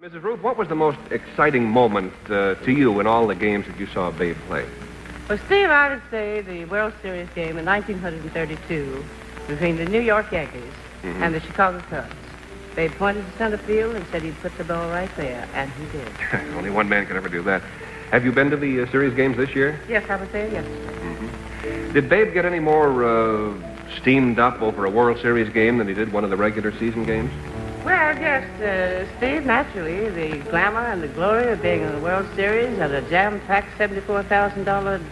Mrs. Ruth, what was the most exciting moment to you in all the games that you saw Babe play? Well, Steve, I would say the World Series game in 1932 between the New York Yankees and the Chicago Cubs. Babe pointed to center field and said he'd put the ball right there, and he did. Only one man can ever do that. Have you been to the series games this year? Yes, I would say yes. Did Babe get any more steamed up over a World Series game than he did one of the regular season games? Well, yes, Steve, naturally, the glamour and the glory of being in the World Series and a jam-packed $74,000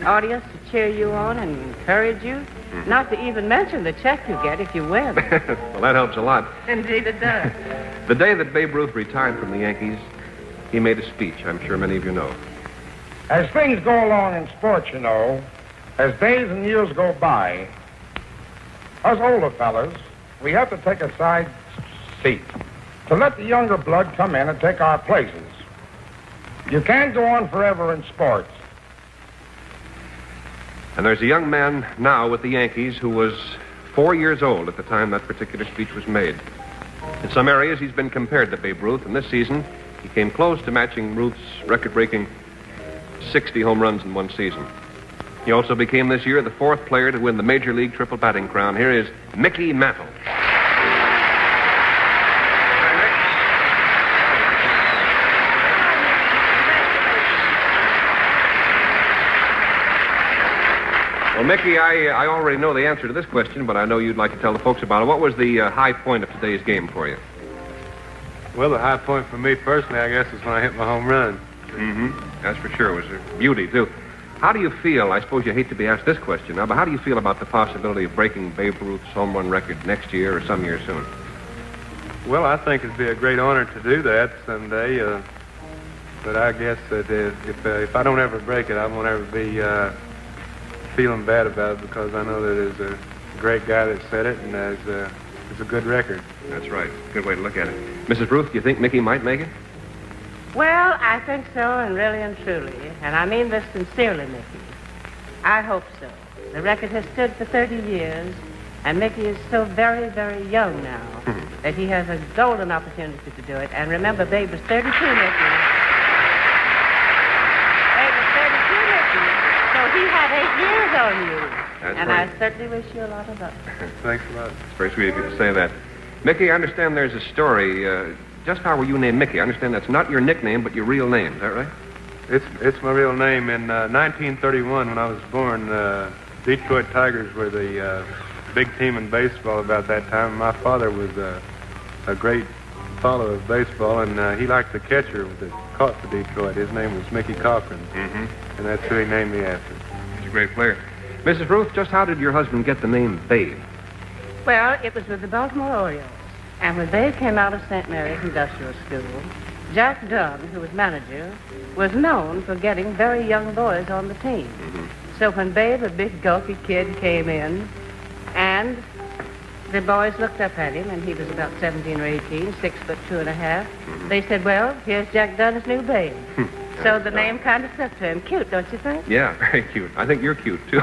audience to cheer you on and encourage you, not to even mention the check you get if you win. Well, that helps a lot. Indeed it does. The day that Babe Ruth retired from the Yankees, he made a speech, I'm sure many of you know. As things go along in sports, you know, as days and years go by, us older fellas, we have to take a side seat to let the younger blood come in and take our places. You can't go on forever in sports. And there's a young man now with the Yankees who was 4 years old at the time that particular speech was made. In some areas, he's been compared to Babe Ruth, and this season, he came close to matching Ruth's record-breaking 60 home runs in one season. He also became this year the fourth player to win the Major League triple batting crown. Here is Mickey Mantle. Well, Mickey, I already know the answer to this question, but I know you'd like to tell the folks about it. What was the high point of today's game for you? Well, the high point for me personally, I guess, is when I hit my home run. That's for sure. It was a beauty, too. How do you feel, I suppose you hate to be asked this question now, but how do you feel about the possibility of breaking Babe Ruth's home run record next year or some year soon? Well, I think it'd be a great honor to do that someday, but I guess that if I don't ever break it, I won't ever be feeling bad about it, because I know that there's a great guy that said it, and it's a good record. That's right. Good way to look at it. Mrs. Ruth, do you think Mickey might make it? Well, I think so, and really and truly. And I mean this sincerely, Mickey. I hope so. The record has stood for 30 years, and Mickey is so very, very young now that he has a golden opportunity to do it. And remember, Babe was 32, Mickey. Babe was 32, Mickey. So he had 8 years on you. That's and right. I certainly wish you a lot of luck. Thanks a lot. It's very sweet of you to say that. Mickey, I understand there's a story. Just how were you named Mickey? I understand that's not your nickname, but your real name. Is that right? It's my real name. In 1931, when I was born, Detroit Tigers were the big team in baseball about that time. My father was a great follower of baseball, and he liked the catcher that caught for Detroit. His name was Mickey Cochran, and that's who he named me after. He's a great player. Mrs. Ruth, just how did your husband get the name Babe? Well, it was with the Baltimore Orioles. And when Babe came out of St. Mary's Industrial School, Jack Dunn, who was manager, was known for getting very young boys on the team. So when Babe, a big, gawky kid, came in, and the boys looked up at him, and he was about 17 or 18, 6'2½", they said, well, here's Jack Dunn's new Babe. So the name kind of stuck to him. Cute, don't you think? Yeah, very cute. I think you're cute, too.